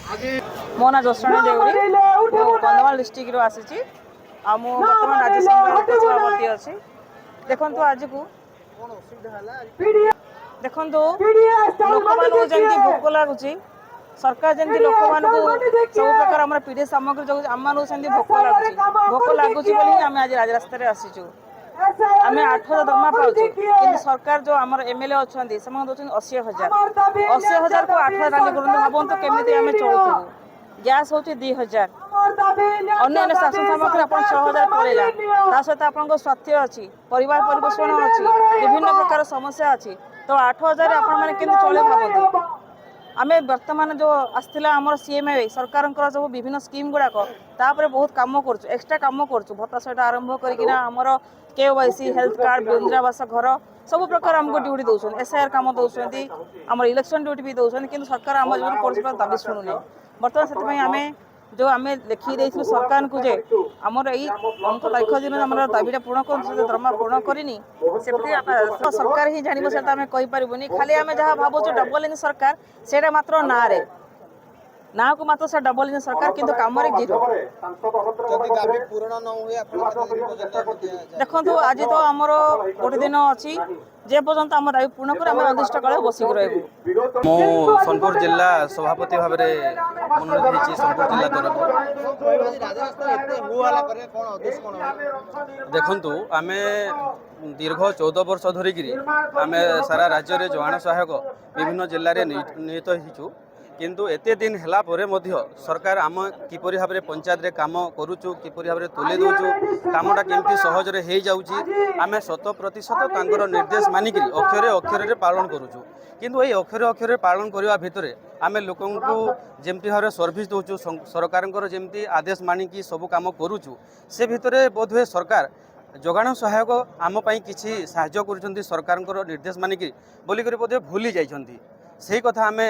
मो ना जोश्राणी देउरी कंधमाल डिस्ट्रिक्ट रो आसी आ मु वर्तमान राज्यसभा सभापति अच्छी देखु आज को देखु लोक मान जमी भोक लगुच सरकार जमी लोक मान सब प्रकार आम पीडीएस सामग्री जो आम भोक लगुच आम आज राजरास्ता आसीचु आम 8,000 दरमा पाचु कि सरकार जो आम एमएलए अच्छा से दौरान 80,000 को 8,000 डाली करूँ भावतु केमी आम चलुलू गैस हूँ 2,000 अन्य शासन सामग्री आप 6,000 पड़ेगा सहित आप स्वास्थ्य अच्छी परिवार परिपोषण अच्छी विभिन्न प्रकार समस्या अच्छी तो 8,000 आप चले भावतु आम बर्तमान जो आसला आम सीएमए सरकार जो विभिन्न स्कीम गुड़ाक बहुत कम कर एक्सट्रा कम कर भत्ता सहित आरंभ करमर केवाईसी हेल्थ कार्ड इंदिरावास घर सब प्रकार आमको ड्यूटी दौरान एसआईआर कम दौरान आम इलेक्शन ड्यूटी भी दौरान कि सरकार आम जो कर दाबी शुणुने बर्तमान से आम जो आम लिखी सरकार को जे आमर यही अंक तारीख दिन आम दाबीटा पूर्ण कर दरमा पूर्ण करनी सरकार ही जान से आम कहीपरबूनी खाली आम जहाँ भावुँ डबल इंजन सरकार से मात्र ना को मात्र से डबल इंजन सरकार किंतु काम जीरो देखो आज तो आमर गोटे दिन अच्छी जे पर्यंत आम दाबी पूर्ण कर आम अनिष्ट काल बसिक रही मु सोनपुर जिला सभापति भाव में मनोनीत होती सोनपुर जिला तरफ देखु आम दीर्घ 14 वर्ष धरिक आम सारा राज्य में जोगाण सहायक विभिन्न जिले में निहित होइछु किंतु एते दिन हैला परे मध्य सरकार आम किपरि भाव में पंचायत रे काम करूचु किपरि भाव में तुले दउचु कामटा केमती सहज रे हे जाउची आम 100% तांकर निर्देश मानिक अक्षरे अक्षरे पालन करूचु किंतु ये अक्षरे अक्षरे पालन करने भितर आम लोक जमती भाव सर्विस दउचु सरकार जमती आदेश मानिकी सब काम करूचु से भितर बोधहुए सरकार जोगाण सहायक आम किसी साहाय्य कर सरकार निर्देश मानिकी बोलिक बोधे भूली जाइछंती सही कथा आम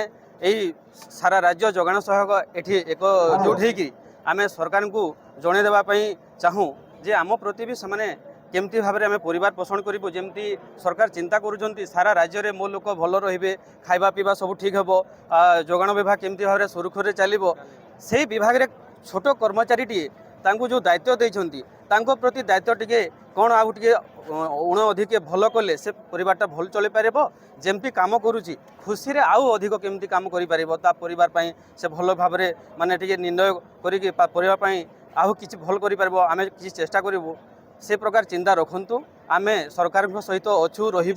यही सारा राज्य जोगाण सहायक एठी एकजुट होगी आम सरकार को जन देवाई चाहूँ जे आम प्रति भी से केमती भाव में आम परिवार पोषण करूँ जमती सरकार चिंता करुँच सारा राज्य में मो लोक भल रे खावा पीवा सब ठीक हे जोगाण विभाग केमती भाव में सुरुखुर चलो से विभाग में छोट कर्मचारी जो दायित्व देती प्रति दायित्व टी कौन आउ टे उण अधिक भल कले से परिवारटा भल चल पार जमती कम करुच्ची खुशी रे आउ अधिक केमती काम कर परिवार से भल भाव में माने टे निर्णय कर आउ कि भल कर आम कि चेष्टा करूँ से प्रकार चिंता रखु आम सरकार सहित अच्छु रही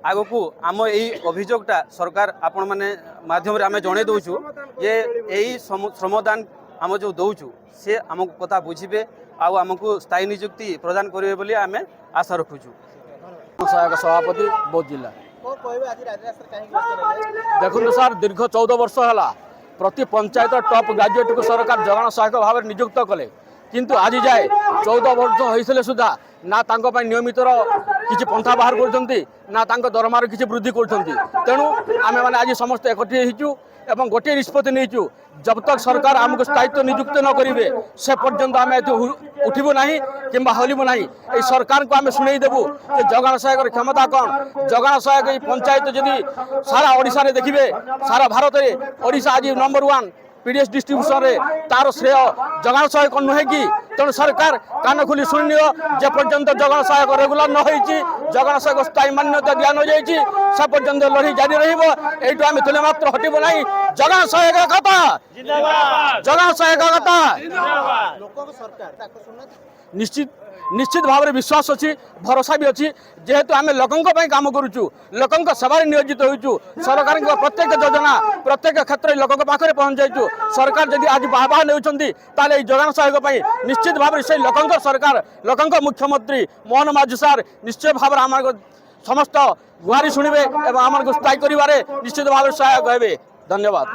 आग को आम यही अभियोगटा सरकार आपण मैंने माध्यम आम जन दौचु ये यही श्रमदान आम जो दौचु से आम कथा बुझे आमको स्थायी नियुक्ति प्रदान करेंगे बोली आम आशा रखुचु सहायक सभापति बौद्ध जिला देखो सर दीर्घ 14 वर्ष है प्रति पंचायत टॉप ग्रेजुएट को सरकार जोगाण सहायक भाव में नियुक्त कले किंतु आज जाए 14 वर्ष होइसले सुधा ना नियमित किसी पंथा बाहर कर दरमार किसी वृद्धि करेणु आम मैंने आज समस्त एकठी होइचु एवं गोटे निष्पत्ति नहीं जब तक सरकार आमको स्थायित्व नियुक्त न करेंगे से पर्यंत आम उठबू ना कि हलबू ना ये सरकार को आम शुणई देवु जोगाण सहायक क्षमता कौन जोगाण सहायक पंचायत जदि सारा ओडिशा रे देखिए सारा भारत में ओडिशा आज नंबर 1 पीडीएस डिस्ट्रीब्यूशन रे तार श्रेय जोगाण सहायक नुहे कि तेणु सरकार कान खोली शुणी जे पर्यंत जोगाण सहायक रेगुलर न होइछि जोगाण सहायक स्थायी मान्यता दिया न जाइछि से पर्यंत लड़ी जारी रहिबो एठु आमे तुले मात्र हटिबो नाही जोगाण सहायक कथा जिंदाबाद जोगाण सहायक कथा जिंदाबाद लोक सरकार ताको सुनत निश्चित भाव में विश्वास अच्छी भरोसा भी अच्छी जेहेतु आम लोकों काम करुचु लोकों सेवा नियोजित होइचु सरकार प्रत्येक योजना प्रत्येक क्षेत्र में लोकों पाखे पहुँच जाइचु सरकार जदि आज बाह नेउछंती ताले जोगाण सहायक निश्चित भाव से लोकों सरकार लोकों मुख्यमंत्री मोहन माझी सार निश्चय भाव आम समस्त गुहारी शुणवे और आम स्थायी कर निश्चित भाव सहायक हे। धन्यवाद।